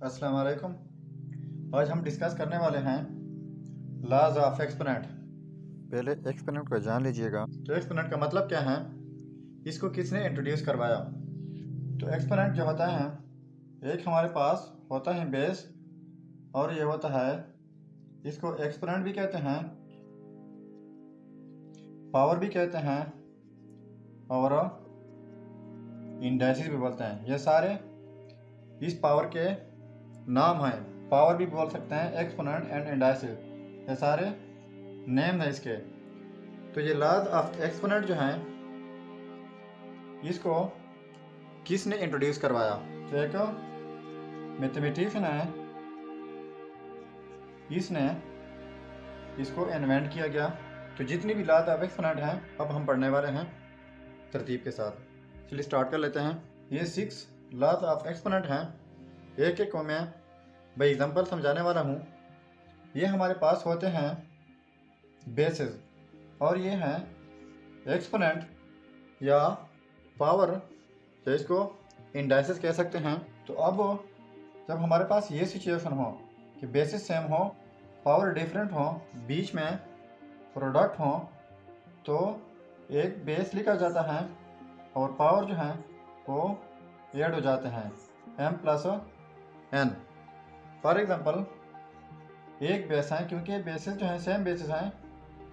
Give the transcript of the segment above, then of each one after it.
अस्सलाम वालेकुम। आज हम डिस्कस करने वाले हैं लॉज ऑफ एक्सपोनेंट। पहले एक्सपोनेंट को जान लीजिएगा। तो एक्सपोनेंट का मतलब क्या है, इसको किसने इंट्रोड्यूस करवाया। तो एक्सपोनेंट जो होता है, एक हमारे पास होता है बेस और ये होता है, इसको एक्सपोनेंट भी कहते हैं, पावर भी कहते हैं और इंडाइसिस भी बोलते हैं। ये सारे इस पावर के नाम हैं। पावर भी बोल सकते हैं, एक्सपोनेंट एंड इंडाइसिस, ये सारे नेम है इसके। तो ये लॉज ऑफ एक्सपोनेंट जो हैं, इसको किसने इंट्रोड्यूस करवाया। तो एक मैथमेटिशियन है, इसने इसको इन्वेंट किया गया। तो जितनी भी लॉज ऑफ एक्सपोनेंट हैं अब हम पढ़ने वाले हैं तरतीब के साथ। चलिए स्टार्ट कर लेते हैं। ये 6 लॉज ऑफ एक्सपोनेंट हैं। एक एक को मैं बाई एग्जांपल समझाने वाला हूँ। ये हमारे पास होते हैं बेसिस और ये हैं एक्सपोनेंट या पावर, या इसको इंडाइसिस कह सकते हैं। तो अब जब हमारे पास ये सिचुएशन हो कि बेसिस सेम हो, पावर डिफरेंट हो, बीच में प्रोडक्ट हो, तो एक बेस लिखा जाता है और पावर जो है वो ऐड हो जाते हैं, m plus n। For example एक बेस है, क्योंकि बेसिस जो है सेम बेसिस हैं,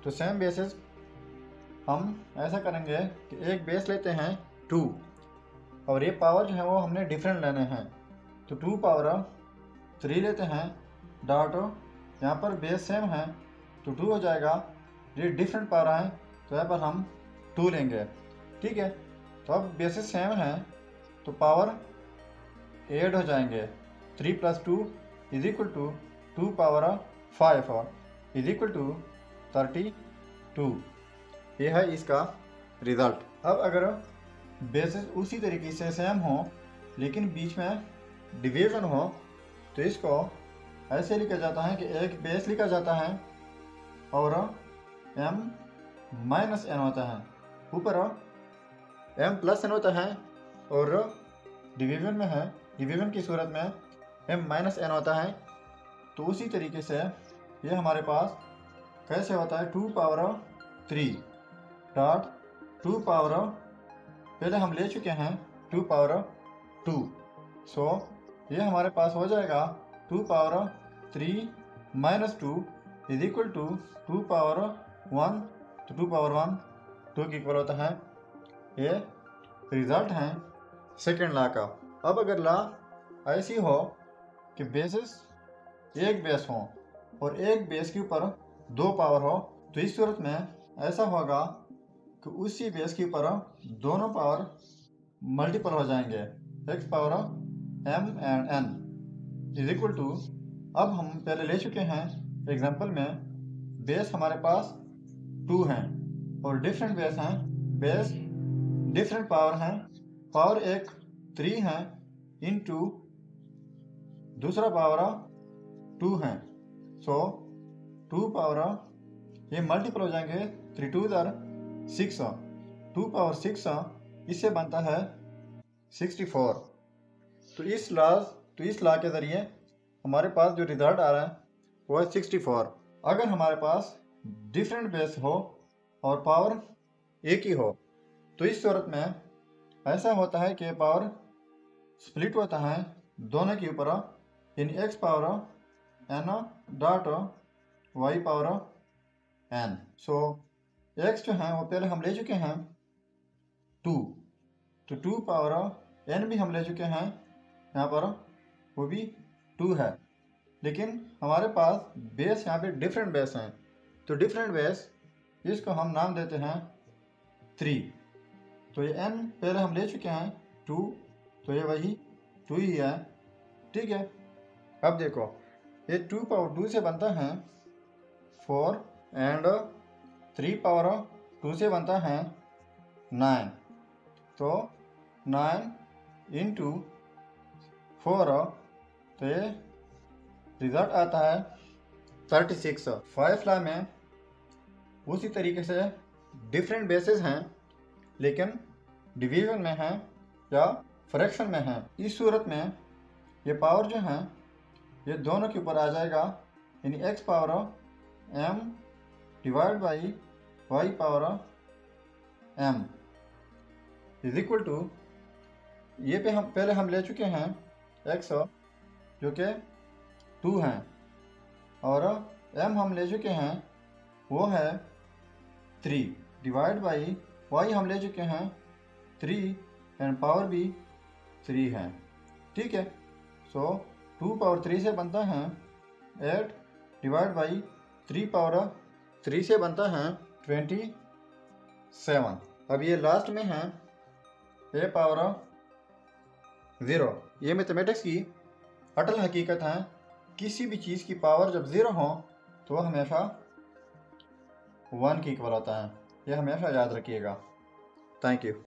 तो सेम बेसिस हम ऐसा करेंगे कि एक बेस लेते हैं 2 और ये पावर जो है वो हमने डिफरेंट लेने हैं। तो 2 पावर 3 लेते हैं डॉट, यहाँ पर बेस सेम है तो 2 हो जाएगा। ये डिफरेंट पावर है तो यहाँ पर हम 2 लेंगे, ठीक है। तो अब बेसिस सेम है तो पावर ऐड हो जाएंगे। 3 + 2 = 2 पावर 5 = 32। ये है इसका रिज़ल्ट। अब अगर बेसिस उसी तरीके से सेम हो लेकिन बीच में डिवीजन हो, तो इसको ऐसे लिखा जाता है कि एक बेस लिखा जाता है और m - n होता है, ऊपर m + n होता है, और डिवीजन में है, डिवीजन की सूरत में m - n होता है। तो उसी तरीके से ये हमारे पास कैसे होता है, 2 पावर 3 डॉट 2 पावर, पहले हम ले चुके हैं 2 पावर 2, सो ये हमारे पास हो जाएगा 2 पावर 3 - 2 = 2 पावर 1। तो 2 पावर 1 2 के इक्वल होता है। ये रिजल्ट है सेकेंड लॉ का। अब अगर लॉ ऐसी हो कि बेसिस एक बेस हो और एक बेस के ऊपर 2 पावर हो, तो इस सूरत में ऐसा होगा कि उसी बेस के ऊपर दोनों पावर मल्टीपल हो जाएंगे, x power m and n = अब हम पहले ले चुके हैं एग्जांपल में, बेस हमारे पास 2 हैं और डिफरेंट बेस हैं, बेस डिफरेंट पावर हैं, पावर एक 3 है इनटू दूसरा पावर 2 है, सो 2 पावर ये मल्टीपल हो जाएंगे, 3 2 6, 2 पावर 6 इससे बनता है 64। तो इस लॉ के ज़रिए हमारे पास जो रिजल्ट आ रहा है वो है 64। अगर हमारे पास डिफरेंट बेस हो और पावर एक ही हो, तो इस सूरत में ऐसा होता है कि पावर स्प्लिट होता है दोनों के ऊपर, यानी x power n dot y power n। सो x जो है वो पहले हम ले चुके हैं 2, तो 2 पावर n भी हम ले चुके हैं, यहाँ पर वो भी 2 है, लेकिन हमारे पास बेस यहाँ पे डिफरेंट बेस हैं। तो डिफरेंट बेस इसको हम नाम देते हैं 3। तो ये n पहले हम ले चुके हैं 2, तो ये वही 2 ही है, ठीक है। अब देखो ये 2 पावर 2 से बनता है 4 एंड 3 पावर 2 से बनता है 9, तो 9 × 4, तो ये रिजल्ट आता है 36। 5 लॉ में उसी तरीके से डिफरेंट बेसिस हैं लेकिन डिवीजन में हैं या फ्रैक्शन में हैं। इस सूरत में ये पावर जो है ये दोनों के ऊपर आ जाएगा, यानी x power m divide by y power m is equal to, ये पे हम पहले हम ले चुके हैं x जो कि 2 हैं, और m हम ले चुके हैं वो है 3 डिवाइड बाई y हम ले चुके हैं 3 एंड पावर भी 3 है। ठीक है, सो 2 पावर 3 से बनता है 8 डिवाइड बाई 3 पावर 3 से बनता है 27। अब ये लास्ट में है a पावर 0। ये मैथमेटिक्स की अटल हकीकत है, किसी भी चीज़ की पावर जब 0 हो तो वह हमेशा 1 के इक्वल होता है। यह हमेशा याद रखिएगा। Thank you.